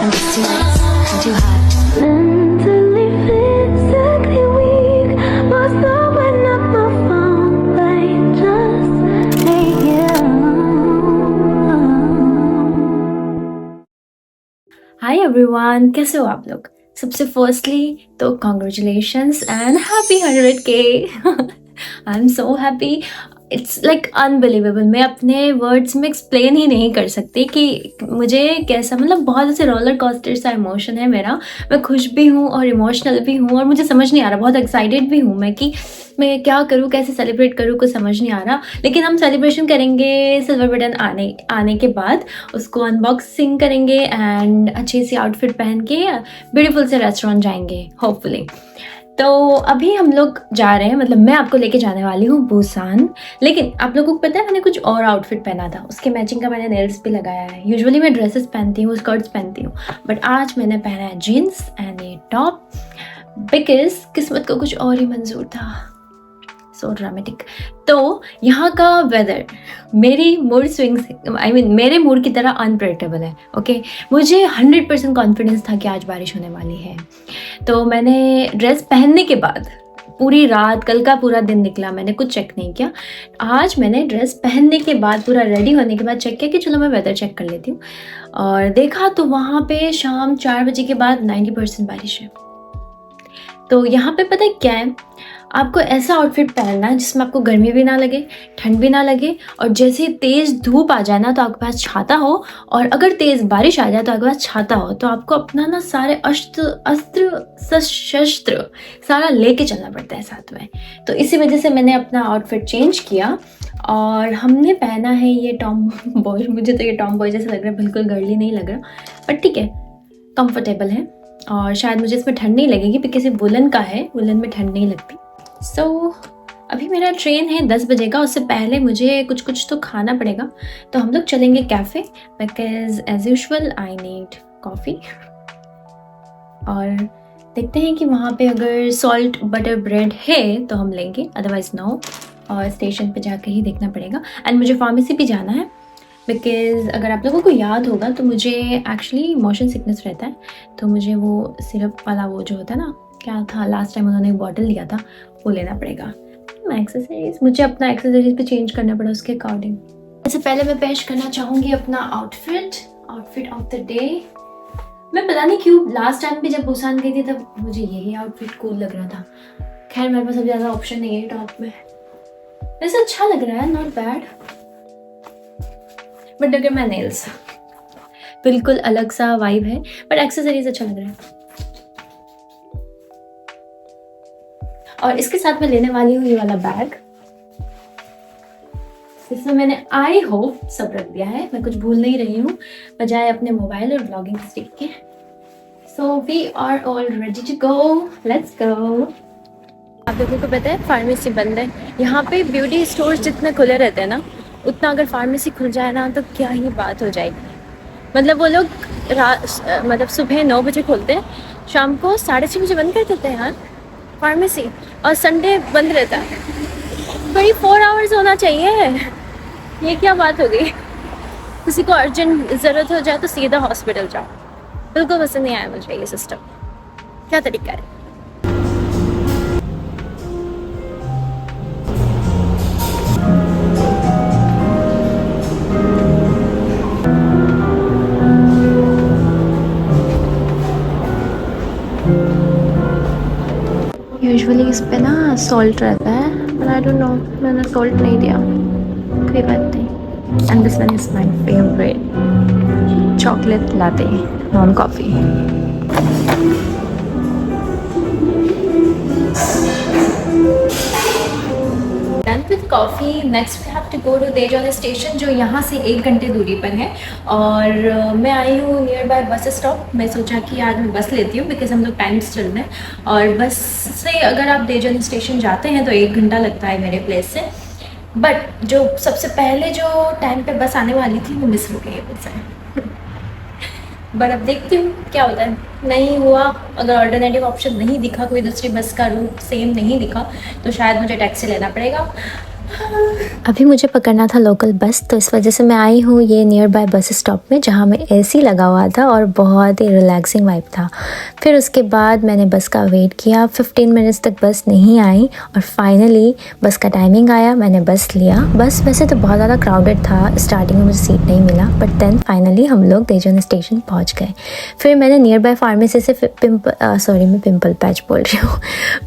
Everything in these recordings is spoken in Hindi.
I'm just too nice. I'm too hot. Mentally, physically weak. Was blowing up my phone, but just ain't you. Hi everyone, कैसे हो आप लोग? सबसे फर्स्टली तो congratulations and happy 100K। I am so happy, it's like unbelievable. मैं अपने वर्ड्स में एक्सप्लेन ही नहीं कर सकती कि मुझे कैसा, मतलब बहुत ऐसे रोलर कोस्टर सा इमोशन है मेरा। मैं खुश भी हूँ और इमोशनल भी हूँ और मुझे समझ नहीं आ रहा, बहुत एक्साइटेड भी हूँ मैं कि मैं क्या करूँ, कैसे सेलिब्रेट करूँ, कुछ समझ नहीं आ रहा। लेकिन हम सेलिब्रेशन करेंगे सिल्वर बटन आने के बाद, उसको अनबॉक्सिंग करेंगे एंड अच्छी सी आउटफिट पहन के ब्यूटीफुल से रेस्टोरेंट जाएंगे होपफुली। तो अभी हम लोग जा रहे हैं, मतलब मैं आपको लेके जाने वाली हूँ बुसान। लेकिन आप लोगों को पता है मैंने कुछ और आउटफिट पहना था, उसके मैचिंग का मैंने नेल्स भी लगाया है। यूजुअली मैं ड्रेसेस पहनती हूँ, स्कर्ट्स पहनती हूँ, बट आज मैंने पहना है जीन्स एंड ये टॉप, बिकॉज किस्मत को कुछ और ही मंजूर था। सो ड्रामेटिक। तो यहाँ का वेदर मेरी मूड स्विंग्स, मेरे मूड की तरह अनप्रेडिक्टेबल है। ओके, मुझे 100% कॉन्फिडेंस था कि आज बारिश होने वाली है। तो मैंने ड्रेस पहनने के बाद पूरी रात, कल का पूरा दिन निकला, मैंने कुछ चेक नहीं किया। आज मैंने ड्रेस पहनने के बाद, पूरा रेडी होने के बाद चेक किया कि चलो मैं वेदर चेक कर लेती हूँ, और देखा तो वहाँ पे शाम 4 बजे के बाद 90% बारिश है। तो यहाँ पे पता है क्या है, आपको ऐसा आउटफिट पहनना है जिसमें आपको गर्मी भी ना लगे, ठंड भी ना लगे, और जैसे तेज़ धूप आ जाए ना तो आपके पास छाता हो, और अगर तेज़ बारिश आ जाए तो आपके पास छाता हो। तो आपको अपना ना सारे अस्त्र शस्त्र सारा लेके चलना पड़ता है साथ में। तो इसी वजह से मैंने अपना आउटफिट चेंज किया और हमने पहना है ये टॉम बॉय। मुझे तो ये टॉम बॉय जैसा लग रहा है, बिल्कुल गर्ली नहीं लग रहा, बट ठीक है, कंफर्टेबल है और शायद मुझे इसमें ठंड नहीं लगेगी बिकॉज ये वुलन का है, वुलन में ठंड नहीं लगती। सो अभी मेरा ट्रेन है 10 बजे का, उससे पहले मुझे कुछ तो खाना पड़ेगा। तो हम लोग चलेंगे café, because as usual I need coffee. और देखते हैं कि वहाँ पे अगर सॉल्ट बटर ब्रेड है तो हम लेंगे, अदरवाइज़ नो। और स्टेशन पे जाकर ही देखना पड़ेगा। एंड मुझे फार्मेसी भी जाना है, बिकॉज़ अगर आप लोगों को याद होगा तो मुझे एक्चुअली मोशन सिकनेस रहता है। तो मुझे वो सिरप वाला वो जो होता है ना, क्या था लास्ट टाइम उन्होंने एक बॉटल दिया था, वो लेना पड़ेगा। एक्सेसरीज, मुझे अपना एक्सेसरीज भी चेंज करना पड़ा उसके अकॉर्डिंग। इससे पहले मैं पेश करना चाहूँगी अपना आउटफिट ऑफ द डे। मैं पता नहीं क्यों लास्ट टाइम भी जब बुसान गई थी तब मुझे यही आउटफिट कूल लग रहा था। खैर मेरे पास अब ज़्यादा ऑप्शन नहीं है टॉप में, वैसे अच्छा लग रहा है, नॉट बैड। बट अगर मैं नेल्स, बिल्कुल अलग सा वाइब है, बट एक्सेसरीज अच्छा लग रहा है। और इसके साथ मैं लेने वाली हूँ ये वाला बैग, इसमें मैंने आई होप सब रख दिया है, मैं कुछ भूल नहीं रही हूँ बजाय अपने मोबाइल और ब्लॉगिंग स्टिक के। So we are all ready to go, let's go. आप लोगों को पता है फार्मेसी बंद है यहाँ पे। ब्यूटी स्टोर्स जितने खुले रहते हैं ना, उतना अगर फार्मेसी खुल जाए ना तो क्या ही बात हो जाएगी। मतलब वो लोग मतलब सुबह 9 बजे खोलते हैं, शाम को 6:30 बजे बंद कर देते हैं यार फार्मेसी, और संडे बंद रहता है। 24 आवर्स होना चाहिए, ये क्या बात हो गई। किसी को अर्जेंट ज़रूरत हो जाए तो सीधा हॉस्पिटल जाओ। बिल्कुल पसंद नहीं आया मुझे ये सिस्टम, क्या तरीका है। यूजुअली इस पे ना सॉल्ट रहता है, but I don't know, मैंने सॉल्ट नहीं दिया, कोई बात नहीं। And this one is my favourite, chocolate latte non coffee. Done with coffee, next we have to go to Daejeon station, जो यहाँ से 1 घंटे दूरी पर है। और मैं आई हूँ नियर बाय बस स्टॉप। मैं सोचा कि आज मैं बस लेती हूँ बिकॉज हम लोग टाइम से चल रहे हैं, और बस से अगर आप देजोन स्टेशन जाते हैं तो 1 घंटा लगता है मेरे प्लेस से। बट जो सबसे पहले जो टाइम पे बस आने वाली थी वो मिस हो गई है मुझसे। बट अब देखती हूँ क्या होता है। नहीं हुआ, अगर अल्टरनेटिव ऑप्शन नहीं दिखा, कोई दूसरी बस का रूट सेम नहीं दिखा, तो शायद मुझे टैक्सी लेना पड़ेगा। अभी मुझे पकड़ना था लोकल बस, तो इस वजह से मैं आई हूँ ये नियर बाय बस स्टॉप में, जहाँ में एसी लगा हुआ था और बहुत ही रिलैक्सिंग वाइब था। फिर उसके बाद मैंने बस का वेट किया, 15 मिनट्स तक बस नहीं आई और फाइनली बस का टाइमिंग आया, मैंने बस लिया। बस वैसे तो बहुत ज़्यादा क्राउडेड था, स्टार्टिंग में मुझे सीट नहीं मिला, बट देन फाइनली हम लोग देजोन स्टेशन पहुँच गए। फिर मैंने नियर बाय फार्मेसी से मैं पिम्पल पैच बोल रही हूँ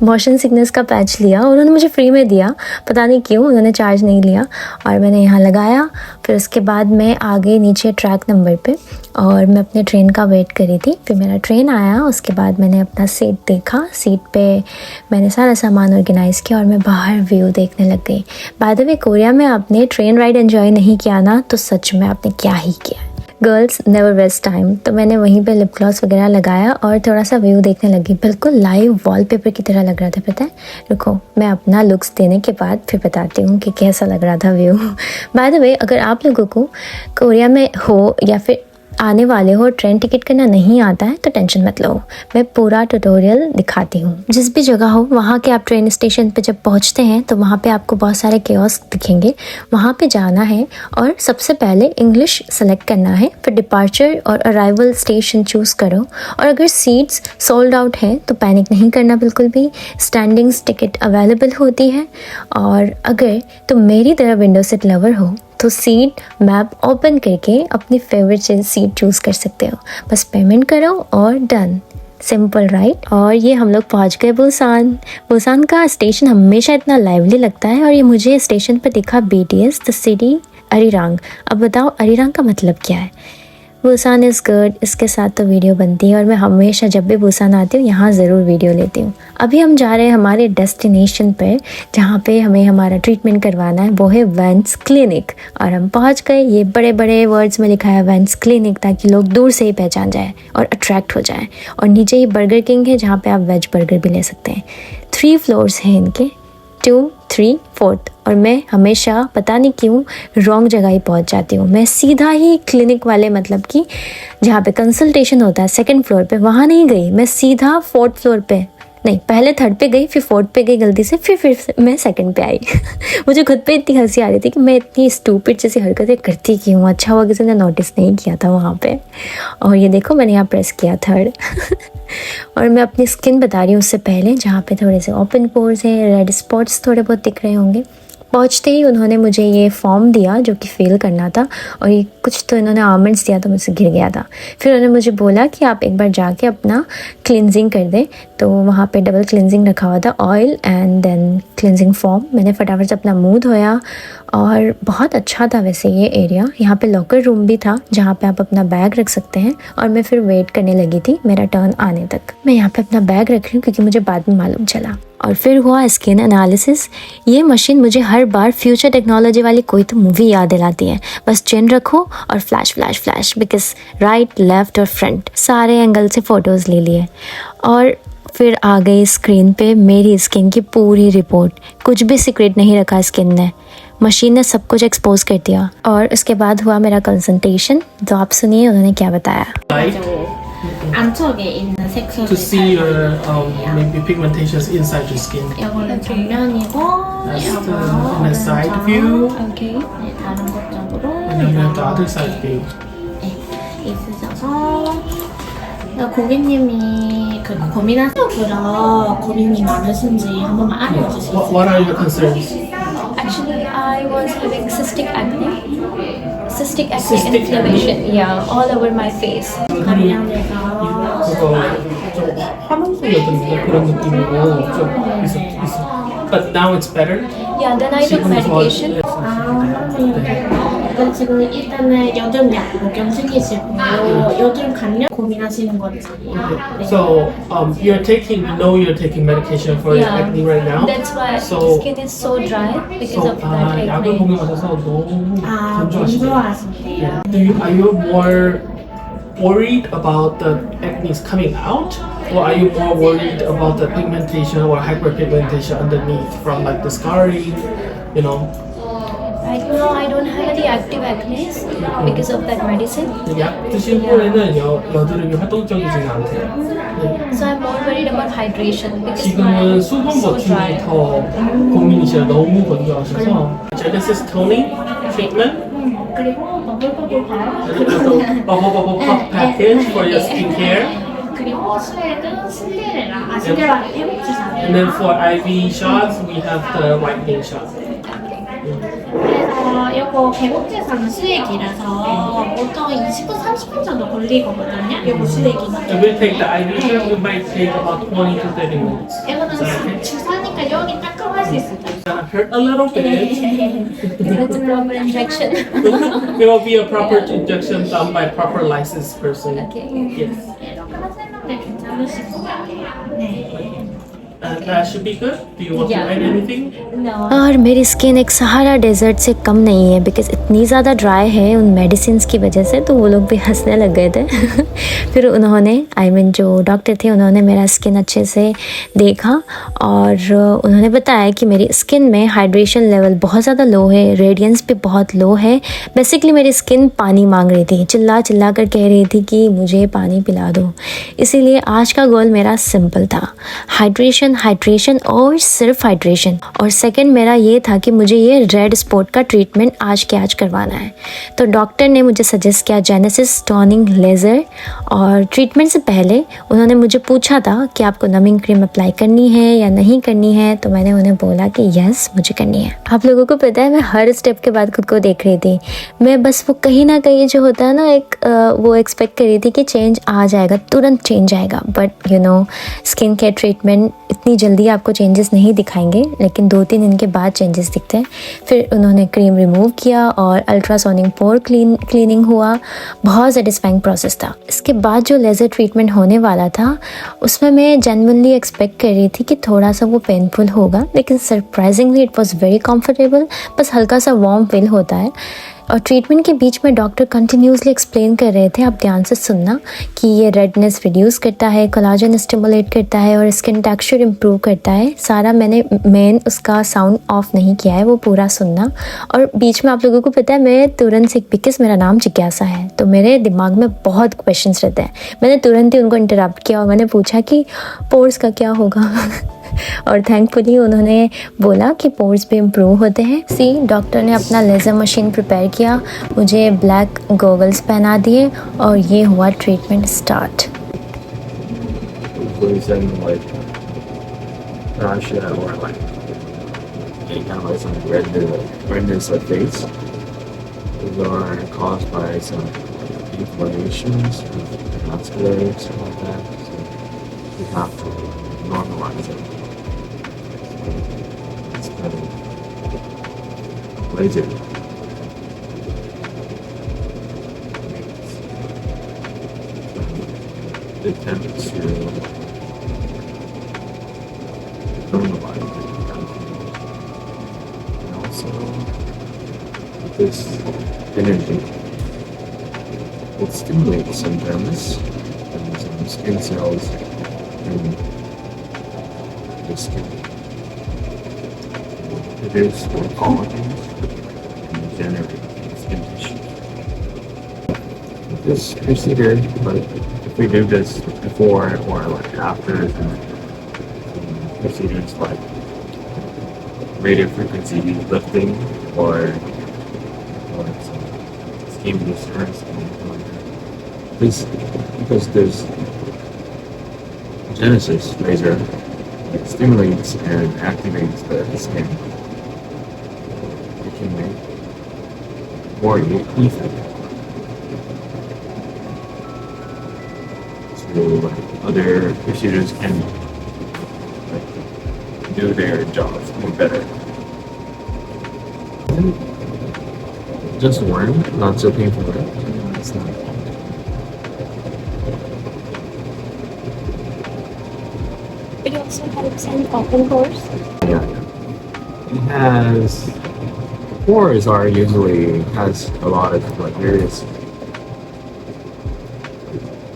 मोशन सिकनेस का पैच लिया, उन्होंने मुझे फ्री में दिया, पता नहीं क्यों उन्होंने चार्ज नहीं लिया, और मैंने यहाँ लगाया। फिर उसके बाद मैं आ गई नीचे ट्रैक नंबर पे और मैं अपने ट्रेन का वेट करी थी। फिर मेरा ट्रेन आया, उसके बाद मैंने अपना सीट देखा, सीट पे मैंने सारा सामान ऑर्गेनाइज़ किया और मैं बाहर व्यू देखने लग गई। बाय द वे, कोरिया में आपने ट्रेन राइड एंजॉय नहीं किया ना, तो सच में आपने क्या ही किया। Girls never waste time. तो मैंने वहीं पे लिप ग्लॉस वगैरह लगाया और थोड़ा सा व्यू देखने लगी। बिल्कुल लाइव वॉलपेपर की तरह लग रहा था, पता है। रुको, मैं अपना लुक्स देने के बाद फिर बताती हूँ कि कैसा लग रहा था व्यू। बाय द वे, अगर आप लोगों को कोरिया में हो या फिर आने वाले हो, ट्रेन टिकट करना नहीं आता है, तो टेंशन मत लो, मैं पूरा ट्यूटोरियल दिखाती हूँ। जिस भी जगह हो वहाँ के आप ट्रेन स्टेशन पे जब पहुँचते हैं तो वहाँ पे आपको बहुत सारे कियोस्क दिखेंगे, वहाँ पे जाना है और सबसे पहले इंग्लिश सेलेक्ट करना है। फिर डिपार्चर और अराइवल स्टेशन चूज़ करो, और अगर सीट्स सोल्ड आउट हैं तो पैनिक नहीं करना बिल्कुल भी, स्टैंडिंग्स टिकट अवेलेबल होती है। और अगर तुम मेरी तरह विंडो सीट लवर हो तो सीट मैप ओपन करके अपनी फेवरेट सीट चूज़ कर सकते हो। बस पेमेंट करो और डन, सिंपल राइट। और ये हम लोग पहुंच गए बुसान। बुसान का स्टेशन हमेशा इतना लाइवली लगता है, और ये मुझे स्टेशन पर दिखा BTS द सिटी अरिरांग। अब बताओ अरिरांग का मतलब क्या है। बुसान इज़ गुड, इसके साथ तो वीडियो बनती है और मैं हमेशा जब भी बुसान आती हूँ यहाँ ज़रूर वीडियो लेती हूँ। अभी हम जा रहे हैं हमारे डेस्टिनेशन पर, जहाँ पे हमें हमारा ट्रीटमेंट करवाना है, वो है वेंस क्लिनिक। और हम पहुँच गए। ये बड़े बड़े वर्ड्स में लिखा है वेंस क्लिनिक, ताकि लोग दूर से ही पहचान जाए और अट्रैक्ट हो जाए। और नीचे ही बर्गर किंग है, जहाँ पर आप वेज बर्गर भी ले सकते हैं। 3 फ्लोर्स हैं इनके, 2, 3, 4, और मैं हमेशा पता नहीं क्यों रॉन्ग जगह ही पहुंच जाती हूँ। मैं सीधा ही क्लिनिक वाले, मतलब कि जहाँ पे कंसल्टेशन होता है 2nd फ्लोर पे, वहाँ नहीं गई, मैं सीधा 4th फ्लोर पे, नहीं पहले 3rd पे गई, फिर 4th पे गई गलती से, फिर मैं 2nd पे आई। मुझे खुद पे इतनी हंसी आ रही थी कि मैं इतनी स्टूपिड जैसी हरकतें करती क्यों। अच्छा हुआ किसी ने नोटिस नहीं किया था वहाँ पे। और ये देखो, मैंने यहाँ प्रेस किया 3rd। और मैं अपनी स्किन बता रही हूँ उससे पहले, जहाँ पे थोड़े से ओपन पोर्स हैं, रेड स्पॉट्स थोड़े बहुत दिख रहे होंगे। पहुँचते ही उन्होंने मुझे ये फॉर्म दिया जो कि फिल करना था, और ये कुछ तो इन्होंने आमंड्स दिया तो मुझसे गिर गया था। फिर उन्होंने मुझे बोला कि आप एक बार जाके अपना क्लिनजिंग कर दें, तो वहाँ पे डबल क्लिनजिंग रखा हुआ था, oil and then cleansing foam. मैंने फटाफट से अपना मुंह धोया और बहुत अच्छा था वैसे ये एरिया। यहाँ पे लॉकर रूम भी था जहाँ पे आप अपना बैग रख सकते हैं, और मैं फिर वेट करने लगी थी मेरा टर्न आने तक। मैं यहाँ पे अपना बैग रख रही हूँ क्योंकि मुझे बाद में मालूम चला। और फिर हुआ स्किन एनालिसिस। ये मशीन मुझे हर बार फ्यूचर टेक्नोलॉजी वाली कोई तो मूवी याद दिलाती है। बस चिन रखो और flash flash flash, because right, left और फ्रंट सारे एंगल से फ़ोटोज़ ले लिए। और फिर आ गई स्क्रीन पे मेरी स्किन की पूरी रिपोर्ट। कुछ भी सीक्रेट नहीं रखा स्किन ने, मशीन ने सब कुछ एक्सपोज कर दिया। और उसके बाद हुआ मेरा कंसल्टेशन, तो आप सुनिए उन्होंने क्या बताया। 안쪽에 있는 색소를 to see your maybe pigmentations inside your skin. 이거는 정면이고 That's 이거 the side view, Okay. 네, 다른 것 쪽으로 and then we have the other side view. 있으셔서 고객님이 그 고민하시는 그런 고민이 많으신지 한 번만 알려주시죠. What are your concerns? Actually, I was having cystic acne Cystic inflammation. Yeah, all over my face. 관련해서 그거 좀 화농성이었던 그런 느낌이고 좀 있어. But now it's better. Yeah, then I took medication. 그럼 지금 일단은 여드름 약복용 중이시고 여드름 간염 고민하시는 건지. 네. So you're taking medication for your acne right now. That's why So the skin is so dry because so of that 약을 acne. 복용하셔서 너무 건조하시네요. 건조하신데요. Are you more worried about the acne coming out, or are you more worried about the pigmentation or hyperpigmentation underneath from like the scarring, you know? Right now, I don't have any active acne because of that medicine. 약 드신 후에는 여드름이 활동적이지가 않대요. 네. So I'm more worried about hydration because 지금은 my 수분 so 보충이 dry. 더 고민이시라 너무 건조하셔서 Genesis Toning Treatment 그리고 버블버블 바로 버버버버 팝 package for your skincare 그리고 스웨덴 신데렐라 신데렐라 회복주사. and then for IV shots we have the whitening shot. 그래서 이거 개복제사는 수액이라서 보통 20분, 30분 정도 걸리거든요. 이거 수액이면. And we'll take the IV shot, we might take about 20 to 30 minutes. 이거는 주사니까 여기 따끔할 수 있어요. Gonna hurt a little bit. That's a proper injection. It will be a proper injection done by proper licensed person. Okay. Yes. 이렇게 하시면 괜찮으실 것 같아요. 네. And that should be good. Do you want to Yeah. add anything? No. और मेरी स्किन एक सहारा डेजर्ट से कम नहीं है बिकॉज इतनी ज़्यादा ड्राई है उन मेडिसिन की वजह से, तो वो लोग भी हंसने लग गए थे फिर उन्होंने जो डॉक्टर थे उन्होंने मेरा स्किन अच्छे से देखा और उन्होंने बताया कि मेरी स्किन में हाइड्रेशन लेवल बहुत ज़्यादा लो है, रेडियंस भी बहुत लो है। बेसिकली मेरी स्किन पानी मांग रही थी, चिल्ला चिल्ला कर कह रही थी कि मुझे पानी पिला दो। इसीलिए आज का गोल मेरा सिंपल था, हाइड्रेशन और सिर्फ हाइड्रेशन। और सेकंड मेरा ये था कि मुझे ये रेड स्पॉट का ट्रीटमेंट आज के आज करवाना है। तो डॉक्टर ने मुझे सजेस्ट किया जेनेसिस टोनिंग लेज़र। और ट्रीटमेंट से पहले उन्होंने मुझे पूछा था कि आपको नमिंग क्रीम अप्लाई करनी है या नहीं करनी है, तो मैंने उन्हें बोला कि यस मुझे करनी है। आप लोगों को पता है मैं हर स्टेप के बाद खुद को देख रही थी, मैं बस वो कहीं ना कहीं जो होता है ना एक वो एक्सपेक्ट कर रही थी कि चेंज आ जाएगा, तुरंत चेंज आएगा। बट स्किन केयर ट्रीटमेंट इतनी जल्दी आपको चेंजेस नहीं दिखाएंगे, लेकिन 2-3 दिन के बाद चेंजेस दिखते हैं। फिर उन्होंने क्रीम रिमूव किया और अल्ट्रासोनिक पोर क्लीनिंग हुआ, बहुत सेटिस्फाइंग प्रोसेस था। इसके बाद जो लेज़र ट्रीटमेंट होने वाला था उसमें मैं जेन्युइनली एक्सपेक्ट कर रही थी कि थोड़ा सा वो पेनफुल होगा, लेकिन surprisingly it was very comfortable. बस हल्का सा वार्म फील होता है। और ट्रीटमेंट के बीच में डॉक्टर कंटिन्यूसली एक्सप्लेन कर रहे थे, आप ध्यान से सुनना, कि ये रेडनेस रिड्यूस करता है, कोलाजन स्टिमुलेट करता है और स्किन टेक्सचर इम्प्रूव करता है। सारा मैंने मेन उसका साउंड ऑफ नहीं किया है, वो पूरा सुनना। और बीच में आप लोगों को पता है मैं तुरंत से, बिकॉज मेरा नाम जिज्ञासा है तो मेरे दिमाग में बहुत क्वेश्चंस रहते हैं, मैंने तुरंत ही उनको इंटरप्ट किया और मैंने पूछा कि पोर्स का क्या होगा और थैंकफुली उन्होंने बोला कि पोर्स भी इम्प्रूव होते हैं। डॉक्टर ने अपना लेज़र मशीन प्रिपेयर किया, मुझे ब्लैक गॉगल्स पहना दिए और ये हुआ treatment start. redness of face. These are caused by some inflammations, vascular, stuff like that. So we have to normalize it. It's kind of laser. It tends to normalize it. And also, with this energy, it stimulates some dermis and some skin cells in the skin. It is for collagens and regenerating skin tissue. With this procedure, like if we do this before or like after some procedures like radio frequency lifting or some skin booster or something like that. This because this Genesis laser stimulates and activates the skin. It can make more effective. So like other procedures can like do their jobs more better. Just warm, not so painful. It's not. It also helps in open pores. Yeah. It has pores are usually has a lot of like various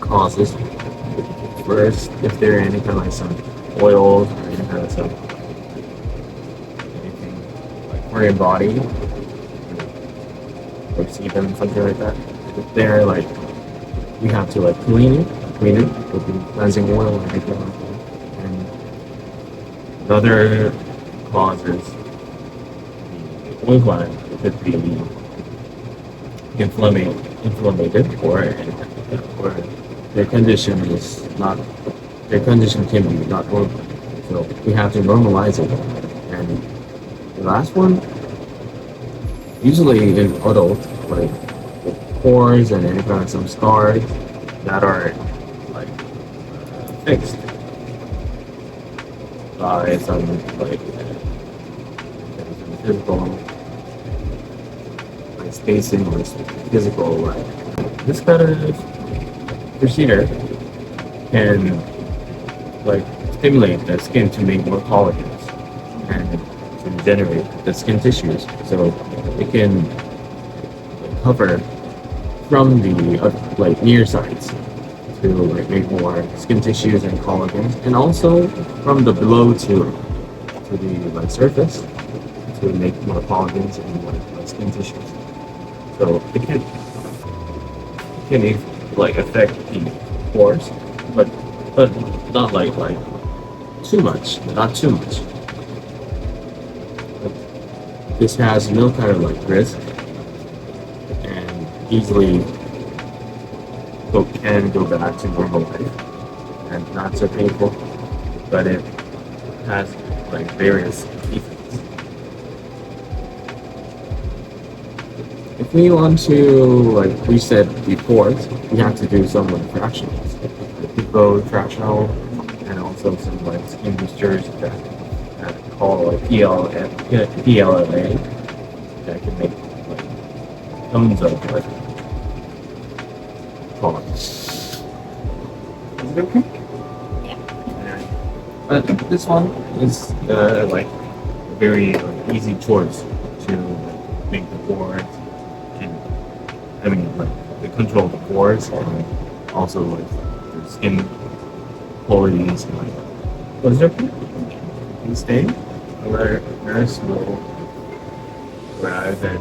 causes. First, if there are any kind of like some oils or any kind of stuff, anything like for your body, or see them, something like that. If they're like, we have to like clean it with the cleansing oil and everything like that. And another cause is the oil gland could be inflamed or their condition can be not normal. So we have to normalize it. And the last one, usually in adults, like with pores and any kind of some scars that are like fixed by some like physical like spacing or physical like this kind of procedure can like stimulate the skin to make more collagens and to generate the skin tissues, so it can cover from the like near sides to like make more skin tissues and collagens, and also from the below to the like surface to make more collagens and like skin tissues. So it can like affect the pores, but not like too much, not too much. This has no kind of like risk and easily can go back to normal life and not so painful, but it has like various effects. If we want to like reset the pores, we have to do some like fractionals, like fractional, and also some like skin boosters that call like PLA that can make like tons of like collagen. Is it okay? Yeah. But this one is like a very like, easy choice to make the pores and I mean like to control the pores and also like the skin qualities and like was there you stay where nurse will rather than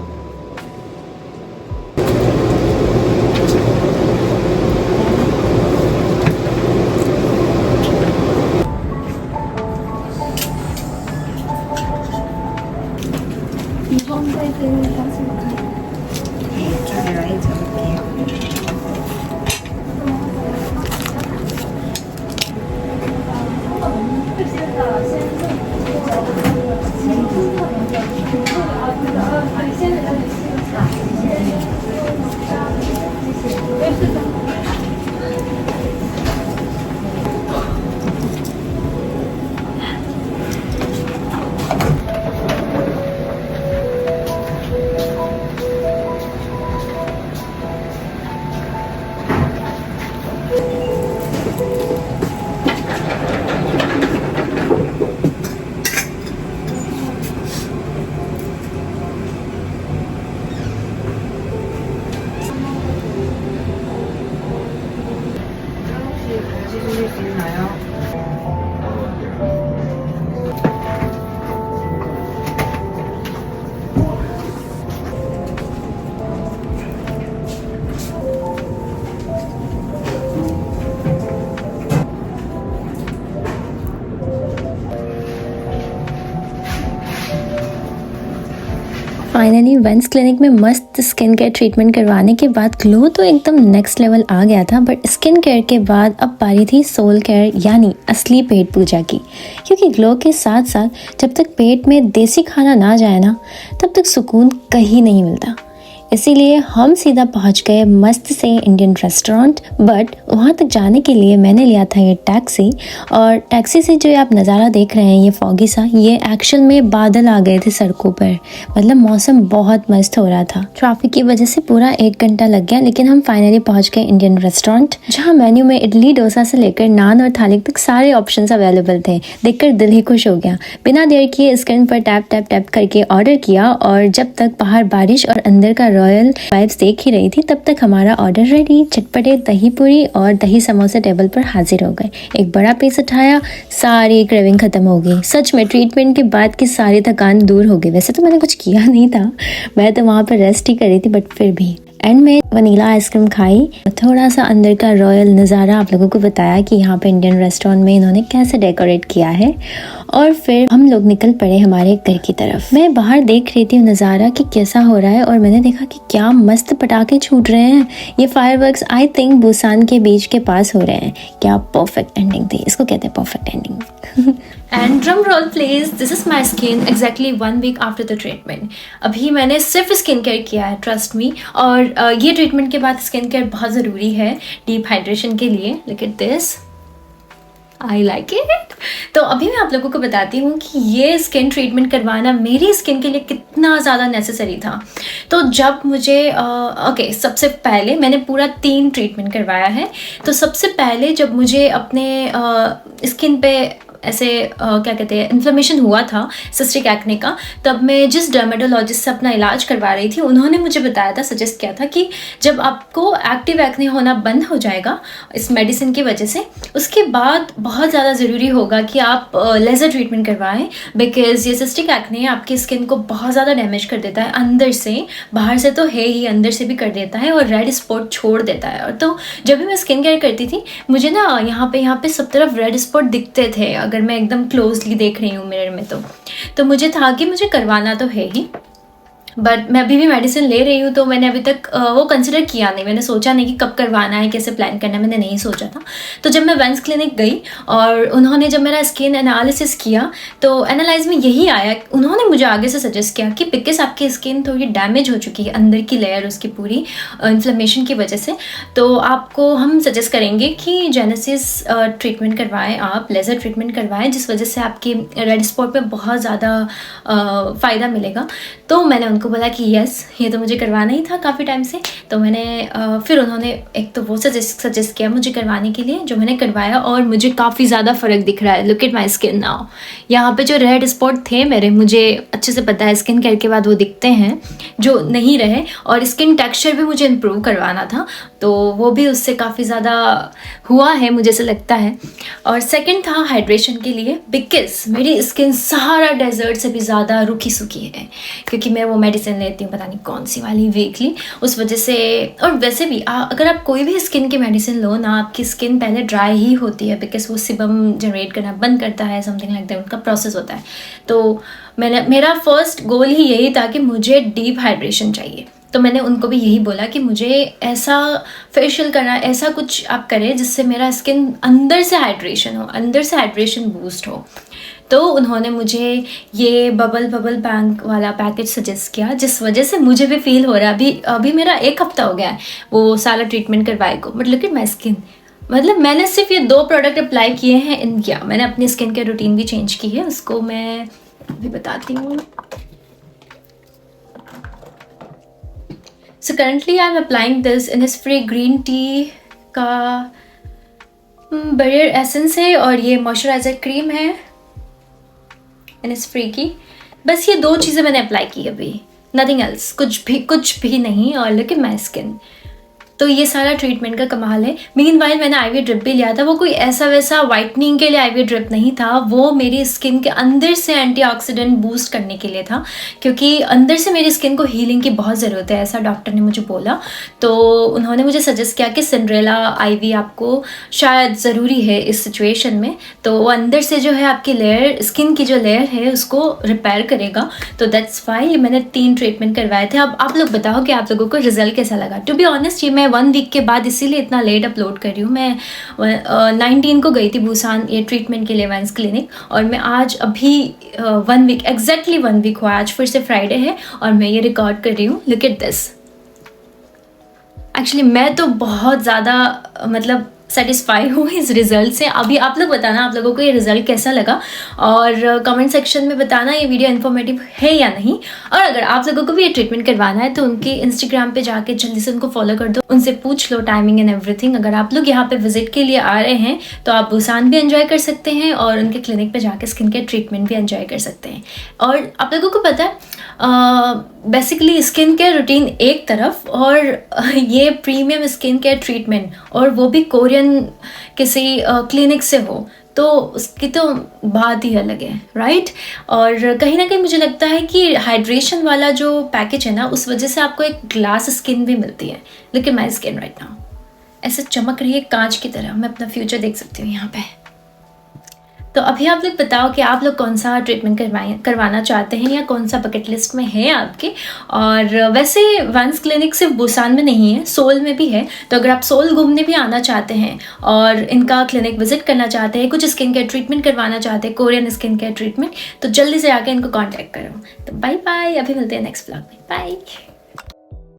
이번 배드 하실까요? 네, 이쪽에 라인 잡을게요. 혹시 같이 주실 수 있나요? Finally veins clinic में मस्त स्किन केयर ट्रीटमेंट करवाने के बाद ग्लो तो एकदम नेक्स्ट लेवल आ गया था, बट स्किन केयर के बाद अब पारी थी सोल केयर यानी असली पेट पूजा की। क्योंकि ग्लो के साथ साथ जब तक पेट में देसी खाना ना जाए ना, तब तक सुकून कहीं नहीं मिलता। इसीलिए हम सीधा पहुंच गए मस्त से इंडियन रेस्टोरेंट, बट वहां तक जाने के लिए मैंने लिया था ये टैक्सी। और टैक्सी से जो आप नज़ारा देख रहे हैं ये फॉगी सा, ये एक्चुअल में बादल आ गए थे सड़कों पर, मतलब मौसम बहुत मस्त हो रहा था। ट्रैफिक की वजह से पूरा 1 घंटा लग गया, लेकिन हम फाइनली पहुंच गए इंडियन रेस्टोरेंट, जहाँ मेन्यू में इडली डोसा से लेकर नान और थाली तक सारे ऑप्शंस अवेलेबल थे। देखकर दिल ही खुश हो गया। बिना देर किए स्क्रीन पर टैप टैप टैप करके ऑर्डर किया, और जब तक बाहर बारिश और अंदर का रॉयल वाइब्स देख ही रही थी, तब तक हमारा ऑर्डर रेडी। चटपटे दही पूरी और दही समोसे टेबल पर हाजिर हो गए। एक बड़ा पीस उठाया, सारी क्रेविंग खत्म हो गई। सच में ट्रीटमेंट के बाद की सारी थकान दूर हो गई। वैसे तो मैंने कुछ किया नहीं था, मैं तो वहाँ पर रेस्ट ही कर रही थी, बट फिर भी एंड में वनीला आइसक्रीम खाई। थोड़ा सा अंदर का रॉयल नज़ारा आप लोगों को बताया कि यहाँ पे इंडियन रेस्टोरेंट में इन्होंने कैसे डेकोरेट किया है। और फिर हम लोग निकल पड़े हमारे घर की तरफ। मैं बाहर देख रही थी नज़ारा कि कैसा हो रहा है, और मैंने देखा कि क्या मस्त पटाखे छूट रहे हैं। ये फायरवर्क्स आई थिंक बुसान के बीच के पास हो रहे हैं। क्या परफेक्ट एंडिंग थी, इसको कहते हैं perfect ending. And drum roll please, this is my skin exactly 1 week after the treatment. अभी मैंने सिर्फ स्किन केयर किया है, ट्रस्ट मी। और ये ट्रीटमेंट के बाद स्किन केयर बहुत ज़रूरी है डीप हाइड्रेशन के लिए। Look at this, I like it. तो अभी मैं आप लोगों को बताती हूँ कि ये स्किन ट्रीटमेंट करवाना मेरी स्किन के लिए कितना ज़्यादा नेसेसरी था। तो जब मुझे सबसे पहले मैंने पूरा 3 ट्रीटमेंट करवाया है। तो सबसे पहले जब मुझे अपने स्किन पे ऐसे क्या कहते हैं इन्फ्लेमेशन हुआ था सिस्टिक एक्ने का, तब मैं जिस डर्मेटोलॉजिस्ट से अपना इलाज करवा रही थी, उन्होंने मुझे बताया था, सजेस्ट किया था कि जब आपको एक्टिव एक्ने होना बंद हो जाएगा इस मेडिसिन की वजह से, उसके बाद बहुत ज़्यादा ज़रूरी होगा कि आप लेज़र ट्रीटमेंट करवाएं। बिकॉज ये सिस्टिक एक्ने आपकी स्किन को बहुत ज़्यादा डैमेज कर देता है अंदर से, बाहर से तो है ही, अंदर से भी कर देता है और रेड स्पॉट छोड़ देता है। और तो जब भी मैं स्किन केयर करती थी, मुझे ना यहाँ पे सब तरफ रेड स्पॉट दिखते थे अगर मैं एकदम क्लोजली देख रही हूँ मिरर में। तो मुझे था कि मुझे करवाना तो है ही, बट मैं अभी भी मेडिसिन ले रही हूँ, तो मैंने अभी तक वो कंसिडर किया नहीं। मैंने सोचा नहीं कि कब करवाना है, कैसे प्लान करना है, मैंने नहीं सोचा था। तो जब मैं वेंस क्लिनिक गई और उन्होंने जब मेरा स्किन एनालिसिस किया, तो एनालाइज में यही आया, उन्होंने मुझे आगे से सजेस्ट किया कि बिकॉज आपकी स्किन थोड़ी डैमेज हो चुकी है, अंदर की लेयर उसकी पूरी इन्फ्लेमेशन की वजह से, तो आपको हम सजेस्ट करेंगे कि जेनेसिस ट्रीटमेंट करवाएं, आप लेज़र ट्रीटमेंट करवाएं, जिस वजह से आपकी रेड स्पॉट में बहुत ज़्यादा फ़ायदा मिलेगा। तो मैंने उनको बोला कि यस, ये तो मुझे करवाना ही था काफ़ी टाइम से। तो मैंने फिर उन्होंने एक तो वो सजेस्ट किया मुझे करवाने के लिए, जो मैंने करवाया, और मुझे काफ़ी ज़्यादा फ़र्क दिख रहा है। Look at my skin now. यहाँ पे जो रेड स्पॉट थे मेरे, मुझे अच्छे से पता है स्किन केयर के बाद वो दिखते हैं, जो नहीं रहे। और स्किन टेक्सचर भी मुझे इम्प्रूव करवाना था, तो वो भी उससे काफ़ी ज़्यादा हुआ है, मुझे ऐसा लगता है। और सेकंड था हाइड्रेशन के लिए, बिकॉज मेरी स्किन सहारा डेजर्ट से भी ज़्यादा रुकी सुखी है, क्योंकि मैं वो मेडिसिन लेती हूँ, पता नहीं कौन सी वाली, वीकली, उस वजह से। और वैसे भी अगर आप कोई भी स्किन की मेडिसिन लो ना, आपकी स्किन पहले ड्राई ही होती है, बिकॉज वो सिबम जनरेट करना बंद करता है, समथिंग लाइक दैट, उनका प्रोसेस होता है। तो मेरा फर्स्ट गोल ही यही था कि मुझे डीप हाइड्रेशन चाहिए। तो मैंने उनको भी यही बोला कि मुझे ऐसा फेशियल करना, ऐसा कुछ आप करें जिससे मेरा स्किन अंदर से हाइड्रेशन हो, अंदर से हाइड्रेशन बूस्ट हो। तो उन्होंने मुझे ये बबल बैंक वाला पैकेज सजेस्ट किया, जिस वजह से मुझे भी फील हो रहा है। अभी मेरा 1 हफ्ता हो गया है वो सारा ट्रीटमेंट करवाए को, but look at my skin. मतलब मैंने सिर्फ ये 2 प्रोडक्ट अप्लाई किए हैं इन क्या, मैंने अपनी स्किन केयर रूटीन भी चेंज की है, उसको मैं अभी बताती हूँ। So currently I am applying this Innisfree green tea का बैरियर एसेंस है, और ये मॉइस्चराइजर क्रीम है इनिसफ्री की। बस ये 2 चीज़ें मैंने अप्लाई की अभी, नथिंग एल्स, कुछ भी नहीं। और लुक एट माई स्किन। तो ये सारा ट्रीटमेंट का कमाल है। मीनवाइल मैंने आईवी ड्रिप भी लिया था, वो कोई ऐसा वैसा वाइटनिंग के लिए आईवी ड्रिप नहीं था, वो मेरी स्किन के अंदर से एंटीऑक्सीडेंट बूस्ट करने के लिए था, क्योंकि अंदर से मेरी स्किन को हीलिंग की बहुत ज़रूरत है, ऐसा डॉक्टर ने मुझे बोला। तो उन्होंने मुझे सजेस्ट किया कि सिंड्रेला आईवी आपको शायद ज़रूरी है इस सिचुएशन में। तो वो अंदर से जो है आपकी लेयर, स्किन की जो लेयर है उसको रिपेयर करेगा। तो दैट्स वाई ये मैंने 3 ट्रीटमेंट करवाए थे। अब आप लोग बताओ कि आप लोगों को रिजल्ट कैसा लगा। टू बी ऑनेस्ट, ये मैं 1 वीक के बाद इसीलिए इतना लेट अपलोड कर रही हूँ। मैं 19 को गई थी बुसान ये ट्रीटमेंट के लिए वेंस क्लिनिक, और मैं आज अभी 1 वीक, एग्जैक्टली 1 वीक हुआ, आज फिर से फ्राइडे है और मैं ये रिकॉर्ड कर रही हूँ। Look at this. एक्चुअली मैं तो बहुत ज़्यादा मतलब सेटिस्फाई हूँ इस रिज़ल्ट से। अभी आप लोग बताना आप लोगों को ये रिज़ल्ट कैसा लगा, और कमेंट सेक्शन में बताना ये वीडियो इन्फॉर्मेटिव है या नहीं। और अगर आप लोगों को भी ये ट्रीटमेंट करवाना है तो उनके इंस्टाग्राम पे जाके जल्दी से उनको फॉलो कर दो, उनसे पूछ लो टाइमिंग एंड एवरीथिंग। अगर आप लोग यहाँ पे विजिट के लिए आ रहे हैं तो आप बुसान भी एंजॉय कर सकते हैं और उनके क्लिनिक पर जाके स्किन केयर ट्रीटमेंट भी एंजॉय कर सकते हैं। और आप लोगों को पता है बेसिकली स्किन केयर रूटीन एक तरफ और ये प्रीमियम स्किन केयर ट्रीटमेंट, और वो भी कोरियन किसी क्लिनिक से हो, तो उसकी तो बात ही अलग है, राइट। और कहीं ना कहीं मुझे लगता है कि हाइड्रेशन वाला जो पैकेज है ना, उस वजह से आपको एक ग्लास स्किन भी मिलती है। Look at my skin right now, ऐसे चमक रही है कांच की तरह। मैं अपना फ्यूचर देख सकती हूँ यहाँ पे। तो अभी आप लोग बताओ कि आप लोग कौन सा ट्रीटमेंट करवाना चाहते हैं, या कौन सा बकेट लिस्ट में है आपके। और वैसे वंस क्लिनिक सिर्फ बुसान में नहीं है, सोल में भी है। तो अगर आप सोल घूमने भी आना चाहते हैं और इनका क्लिनिक विजिट करना चाहते हैं, कुछ स्किन केयर ट्रीटमेंट करवाना चाहते हैं, कोरियन स्किन केयर ट्रीटमेंट, तो जल्दी से आके इनको कॉन्टैक्ट करो। तो बाय बाय, अभी मिलते हैं नेक्स्ट ब्लॉग में, बाय।